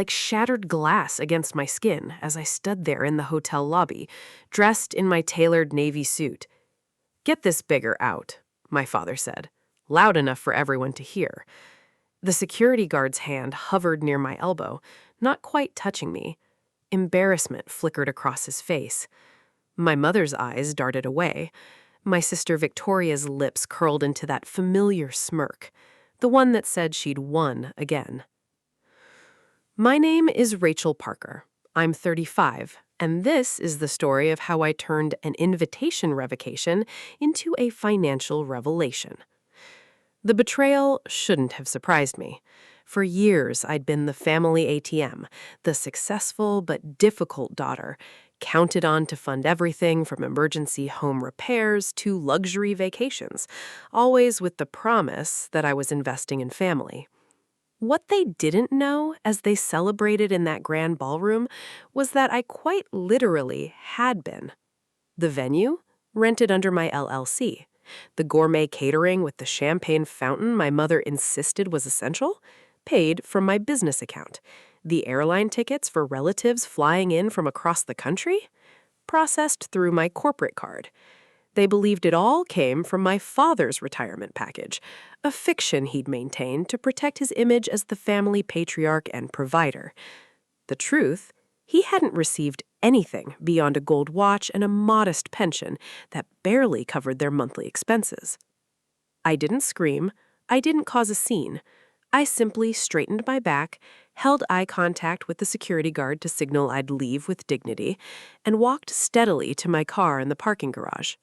like shattered glass against my skin as I stood there in the hotel lobby, dressed in my tailored navy suit. "Get this beggar out," my father said, loud enough for everyone to hear. The security guard's hand hovered near my elbow, not quite touching me. Embarrassment flickered across his face. My mother's eyes darted away. My sister Victoria's lips curled into that familiar smirk, the one that said she'd won again. My name is Rachel Parker. I'm 35, and this is the story of how I turned an invitation revocation into a financial revelation. The betrayal shouldn't have surprised me. For years, I'd been the family ATM, the successful but difficult daughter, counted on to fund everything from emergency home repairs to luxury vacations, always with the promise that I was investing in family. What they didn't know as they celebrated in that grand ballroom was that I quite literally had been. The venue? Rented under my LLC. The gourmet catering with the champagne fountain my mother insisted was essential? Paid from my business account. The airline tickets for relatives flying in from across the country? Processed through my corporate card. They believed it all came from my father's retirement package, a fiction he'd maintained to protect his image as the family patriarch and provider. The truth, he hadn't received anything beyond a gold watch and a modest pension that barely covered their monthly expenses. I didn't scream. I didn't cause a scene. I simply straightened my back, held eye contact with the security guard to signal I'd leave with dignity, and walked steadily to my car in the parking garage.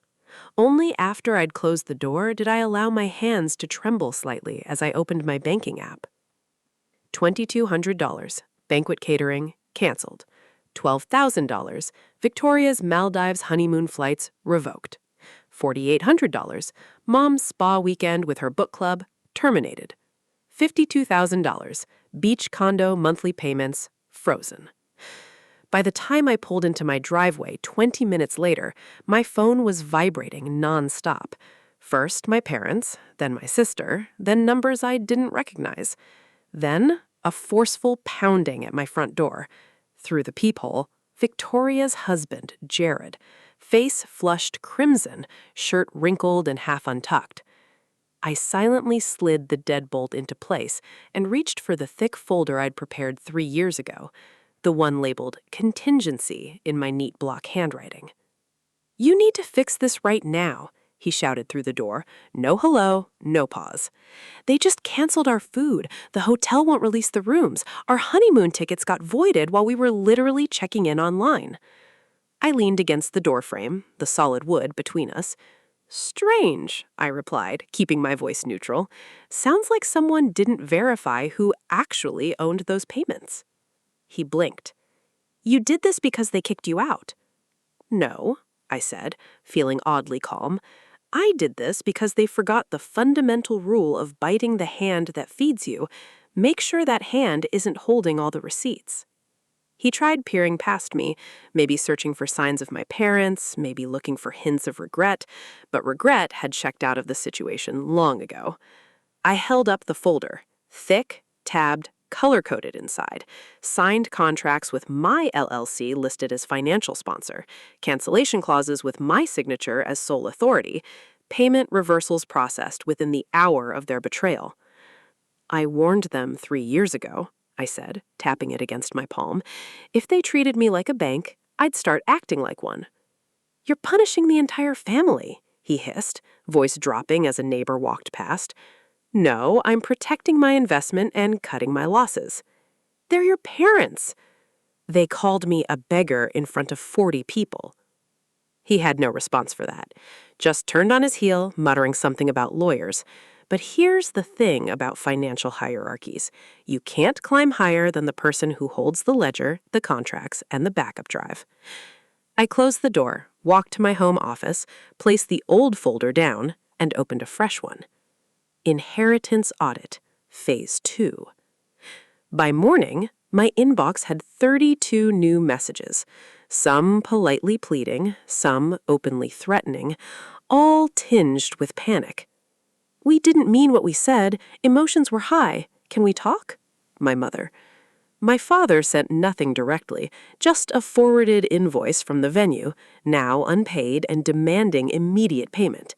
Only after I'd closed the door did I allow my hands to tremble slightly as I opened my banking app. $2,200, banquet catering, canceled. $12,000, Victoria's Maldives honeymoon flights, revoked. $4,800, mom's spa weekend with her book club, terminated. $52,000, beach condo monthly payments, frozen. By the time I pulled into my driveway 20 minutes later, my phone was vibrating nonstop. First my parents, then my sister, then numbers I didn't recognize. Then a forceful pounding at my front door. Through the peephole, Victoria's husband, Jared, face flushed crimson, shirt wrinkled and half untucked. I silently slid the deadbolt into place and reached for the thick folder I'd prepared 3 years ago, the one labeled contingency in my neat block handwriting. "You need to fix this right now," he shouted through the door. No hello, no pause. "They just canceled our food. The hotel won't release the rooms. Our honeymoon tickets got voided while we were literally checking in online." I leaned against the doorframe, the solid wood between us. "Strange," I replied, keeping my voice neutral. "Sounds like someone didn't verify who actually owned those payments." He blinked. "You did this because they kicked you out." "No," I said, feeling oddly calm. "I did this because they forgot the fundamental rule of biting the hand that feeds you. Make sure that hand isn't holding all the receipts." He tried peering past me, maybe searching for signs of my parents, maybe looking for hints of regret, but regret had checked out of the situation long ago. I held up the folder, thick, tabbed, color-coded inside, signed contracts with my LLC listed as financial sponsor, cancellation clauses with my signature as sole authority, payment reversals processed within the hour of their betrayal. "I warned them 3 years ago," I said, tapping it against my palm. "If they treated me like a bank, I'd start acting like one." "You're punishing the entire family," he hissed, voice dropping as a neighbor walked past. "No, I'm protecting my investment and cutting my losses." "They're your parents." "They called me a beggar in front of 40 people. He had no response for that, just turned on his heel, muttering something about lawyers. But here's the thing about financial hierarchies. You can't climb higher than the person who holds the ledger, the contracts, and the backup drive. I closed the door, walked to my home office, placed the old folder down, and opened a fresh one. Inheritance Audit, Phase 2. By morning, my inbox had 32 new messages, some politely pleading, some openly threatening, all tinged with panic. "We didn't mean what we said. Emotions were high. Can we talk?" My mother. My father sent nothing directly, just a forwarded invoice from the venue, now unpaid and demanding immediate payment.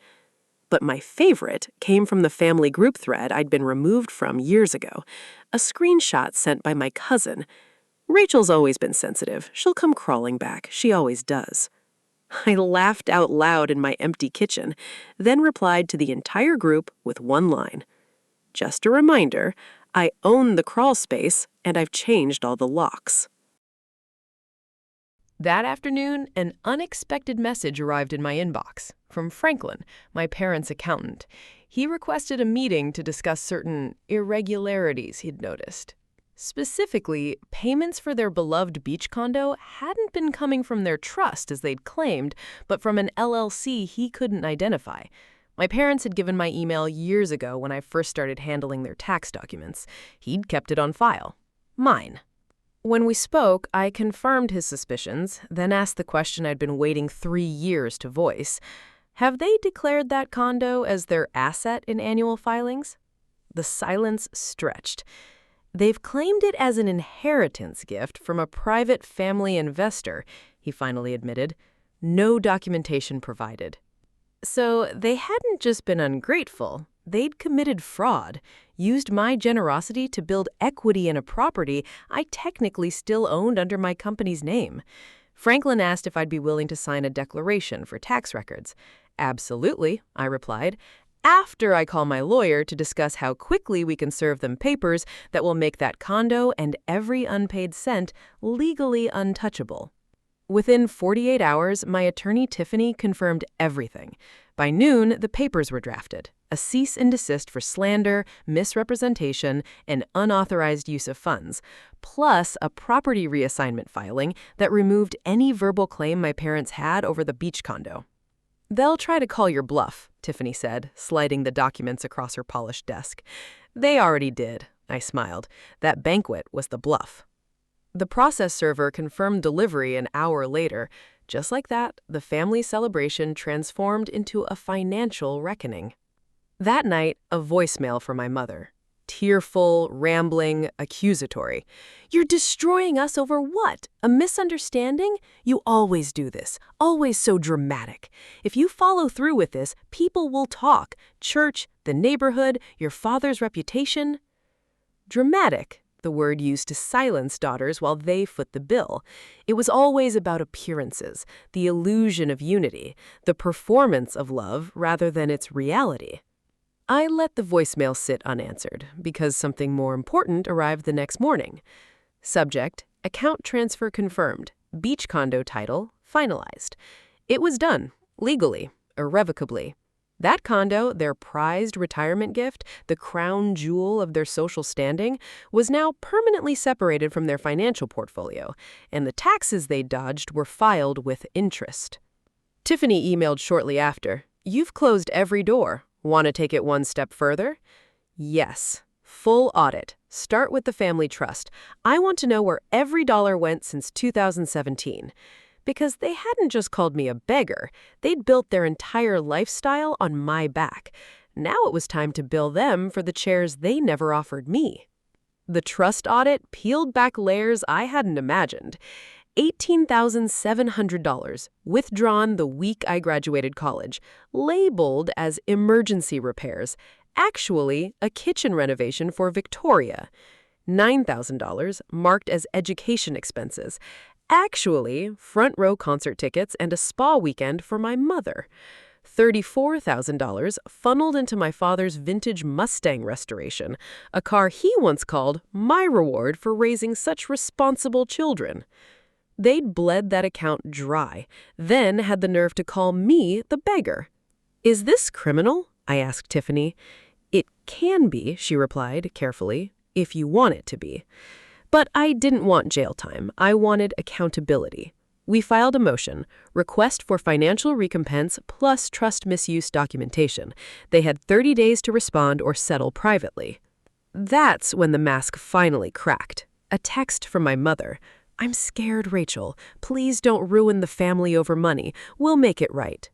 But my favorite came from the family group thread I'd been removed from years ago, a screenshot sent by my cousin. Rachel's always been sensitive. She'll come crawling back. She always does. I laughed out loud in my empty kitchen, then replied to the entire group with one line. Just a reminder, I own the crawl space and I've changed all the locks. That afternoon, an unexpected message arrived in my inbox from Franklin, my parents' accountant. He requested a meeting to discuss certain irregularities he'd noticed. Specifically, payments for their beloved beach condo hadn't been coming from their trust as they'd claimed, but from an LLC he couldn't identify. My parents had given my email years ago when I first started handling their tax documents. He'd kept it on file. Mine. When we spoke, I confirmed his suspicions, then asked the question I'd been waiting 3 years to voice. Have they declared that condo as their asset in annual filings? The silence stretched. They've claimed it as an inheritance gift from a private family investor, he finally admitted. No documentation provided. So they hadn't just been ungrateful. They'd committed fraud, used my generosity to build equity in a property I technically still owned under my company's name. Franklin asked if I'd be willing to sign a declaration for tax records. Absolutely, I replied, after I call my lawyer to discuss how quickly we can serve them papers that will make that condo and every unpaid cent legally untouchable. Within 48 hours, my attorney Tiffany confirmed everything. By noon, the papers were drafted. A cease and desist for slander, misrepresentation, and unauthorized use of funds, plus a property reassignment filing that removed any verbal claim my parents had over the beach condo. They'll try to call your bluff, Tiffany said, sliding the documents across her polished desk. They already did, I smiled. That banquet was the bluff. The process server confirmed delivery an hour later. Just like that, the family celebration transformed into a financial reckoning. That night, a voicemail from my mother. Tearful, rambling, accusatory. You're destroying us over what? A misunderstanding? You always do this. Always so dramatic. If you follow through with this, people will talk. Church, the neighborhood, your father's reputation. Dramatic, the word used to silence daughters while they foot the bill. It was always about appearances, the illusion of unity, the performance of love rather than its reality. I let the voicemail sit unanswered because something more important arrived the next morning. Subject, account transfer confirmed, beach condo title finalized. It was done, legally, irrevocably. That condo, their prized retirement gift, the crown jewel of their social standing, was now permanently separated from their financial portfolio, and the taxes they dodged were filed with interest. Tiffany emailed shortly after, "You've closed every door. Want to take it one step further?" Yes. Full audit. Start with the family trust. I want to know where every dollar went since 2017. Because they hadn't just called me a beggar. They'd built their entire lifestyle on my back. Now it was time to bill them for the chairs they never offered me. The trust audit peeled back layers I hadn't imagined. $18,700, withdrawn the week I graduated college, labeled as emergency repairs, actually a kitchen renovation for Victoria. $9,000, marked as education expenses, actually front row concert tickets and a spa weekend for my mother. $34,000 funneled into my father's vintage Mustang restoration, a car he once called my reward for raising such responsible children. They'd bled that account dry, then had the nerve to call me the beggar. "Is this criminal?" I asked Tiffany. "It can be," she replied carefully, "if you want it to be." But I didn't want jail time. I wanted accountability. We filed a motion, request for financial recompense plus trust misuse documentation. They had 30 days to respond or settle privately. That's when the mask finally cracked. A text from my mother. "I'm scared, Rachel. Please don't ruin the family over money. We'll make it right."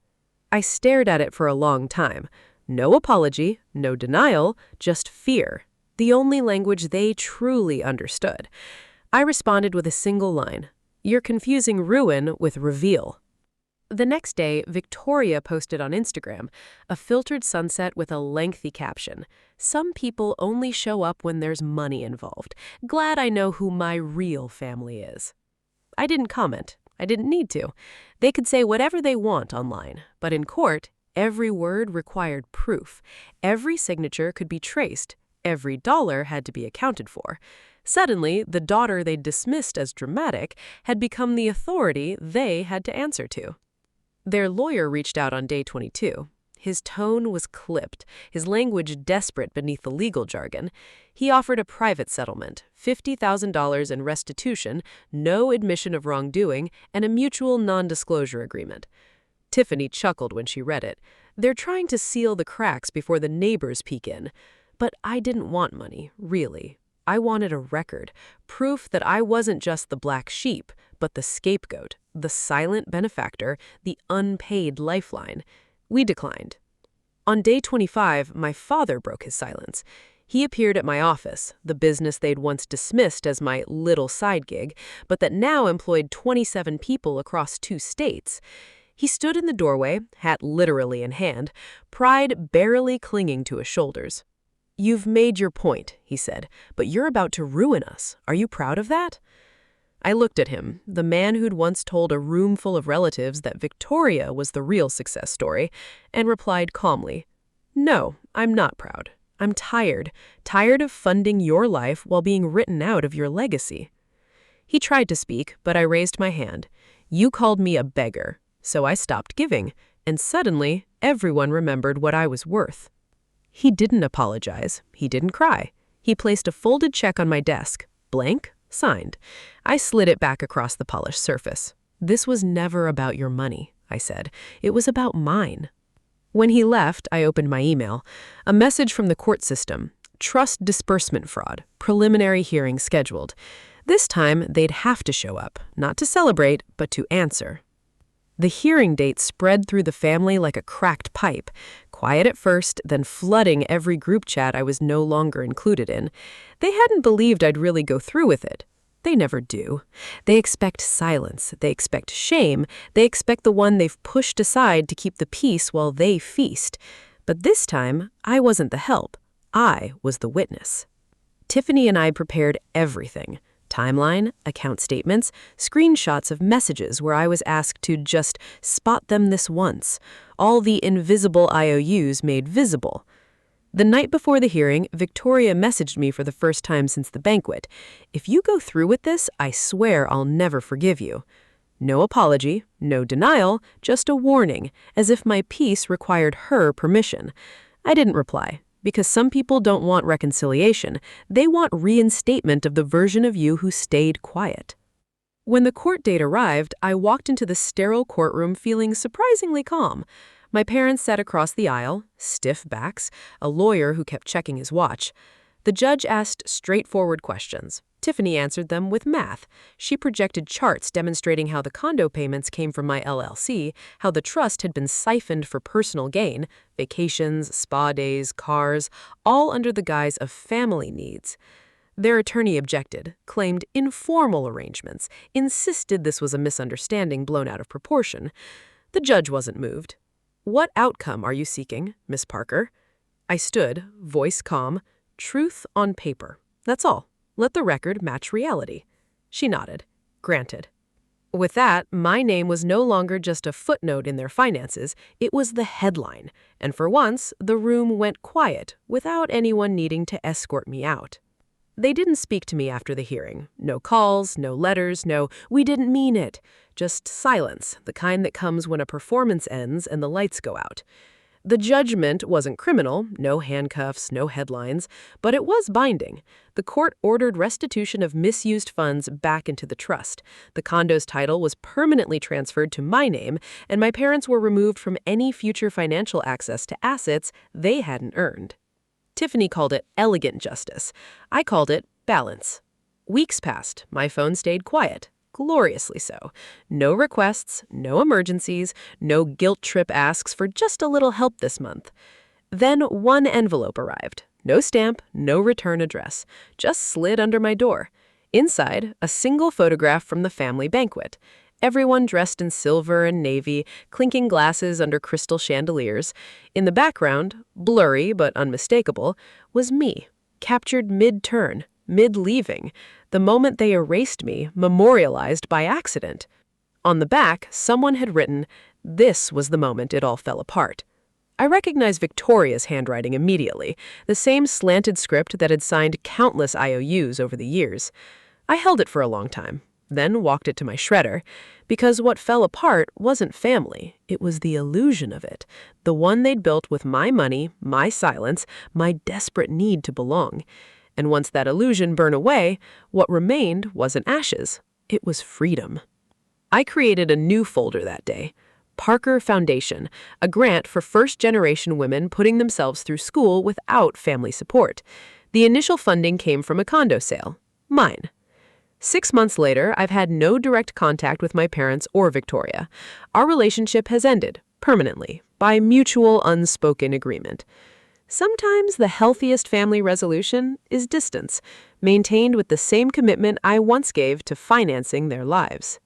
I stared at it for a long time. No apology, no denial, just fear. The only language they truly understood. I responded with a single line. "You're confusing ruin with reveal." The next day, Victoria posted on Instagram a filtered sunset with a lengthy caption. "Some people only show up when there's money involved. Glad I know who my real family is." I didn't comment. I didn't need to. They could say whatever they want online, but in court, every word required proof. Every signature could be traced. Every dollar had to be accounted for. Suddenly, the daughter they'd dismissed as dramatic had become the authority they had to answer to. Their lawyer reached out on day 22. His tone was clipped, his language desperate beneath the legal jargon. He offered a private settlement, $50,000 in restitution, no admission of wrongdoing, and a mutual non-disclosure agreement. Tiffany chuckled when she read it. They're trying to seal the cracks before the neighbors peek in. But I didn't want money, really. I wanted a record, proof that I wasn't just the black sheep, but the scapegoat, the silent benefactor, the unpaid lifeline. We declined. On day 25, my father broke his silence. He appeared at my office, the business they'd once dismissed as my little side gig, but that now employed 27 people across 2 states. He stood in the doorway, hat literally in hand, pride barely clinging to his shoulders. "You've made your point," he said, "but you're about to ruin us. Are you proud of that?" I looked at him, the man who'd once told a room full of relatives that Victoria was the real success story, and replied calmly, "No, I'm not proud. I'm tired of funding your life while being written out of your legacy." He tried to speak, but I raised my hand. "You called me a beggar, so I stopped giving, and suddenly everyone remembered what I was worth." He didn't apologize. He didn't cry. He placed a folded check on my desk, blank, signed. I slid it back across the polished surface. "This was never about your money," I said. "It was about mine." When he left, I opened my email. A message from the court system. Trust disbursement fraud. Preliminary hearing scheduled. This time, they'd have to show up, not to celebrate, but to answer. The hearing date spread through the family like a cracked pipe, quiet at first, then flooding every group chat I was no longer included in. They hadn't believed I'd really go through with it. They never do. They expect silence. They expect shame. They expect the one they've pushed aside to keep the peace while they feast. But this time, I wasn't the help. I was the witness. Tiffany and I prepared everything. Timeline, account statements, screenshots of messages where I was asked to just spot them this once. All the invisible IOUs made visible. The night before the hearing, Victoria messaged me for the first time since the banquet. "If you go through with this, I swear I'll never forgive you." No apology, no denial, just a warning, as if my piece required her permission. I didn't reply. Because some people don't want reconciliation. They want reinstatement of the version of you who stayed quiet. When the court date arrived, I walked into the sterile courtroom feeling surprisingly calm. My parents sat across the aisle, stiff backs, a lawyer who kept checking his watch. The judge asked straightforward questions. Tiffany answered them with math. She projected charts demonstrating how the condo payments came from my LLC, how the trust had been siphoned for personal gain, vacations, spa days, cars, all under the guise of family needs. Their attorney objected, claimed informal arrangements, insisted this was a misunderstanding blown out of proportion. The judge wasn't moved. "What outcome are you seeking, Miss Parker?" I stood, voice calm, truth on paper. That's all. Let the record match reality. She nodded. Granted. With that, my name was no longer just a footnote in their finances, it was the headline. And for once, the room went quiet, without anyone needing to escort me out. They didn't speak to me after the hearing. No calls, no letters, no, "we didn't mean it." Just silence, the kind that comes when a performance ends and the lights go out. The judgment wasn't criminal, no handcuffs, no headlines, but it was binding. The court ordered restitution of misused funds back into the trust. The condo's title was permanently transferred to my name, and my parents were removed from any future financial access to assets they hadn't earned. Tiffany called it elegant justice. I called it balance. Weeks passed. My phone stayed quiet. Gloriously so. No requests, no emergencies, no guilt trip asks for just a little help this month. Then one envelope arrived. No stamp, no return address. Just slid under my door. Inside, a single photograph from the family banquet. Everyone dressed in silver and navy, clinking glasses under crystal chandeliers. In the background, blurry but unmistakable, was me, captured mid-turn, mid-leaving, the moment they erased me, memorialized by accident. On the back, someone had written, "This was the moment it all fell apart." I recognized Victoria's handwriting immediately, the same slanted script that had signed countless IOUs over the years. I held it for a long time, then walked it to my shredder, because what fell apart wasn't family, it was the illusion of it, the one they'd built with my money, my silence, my desperate need to belong. And once that illusion burned away, what remained wasn't ashes, it was freedom. I created a new folder that day. Parker Foundation, a grant for first-generation women putting themselves through school without family support. The initial funding came from a condo sale. Mine. 6 months later, I've had no direct contact with my parents or Victoria. Our relationship has ended, permanently, by mutual unspoken agreement. Sometimes the healthiest family resolution is distance, maintained with the same commitment I once gave to financing their lives.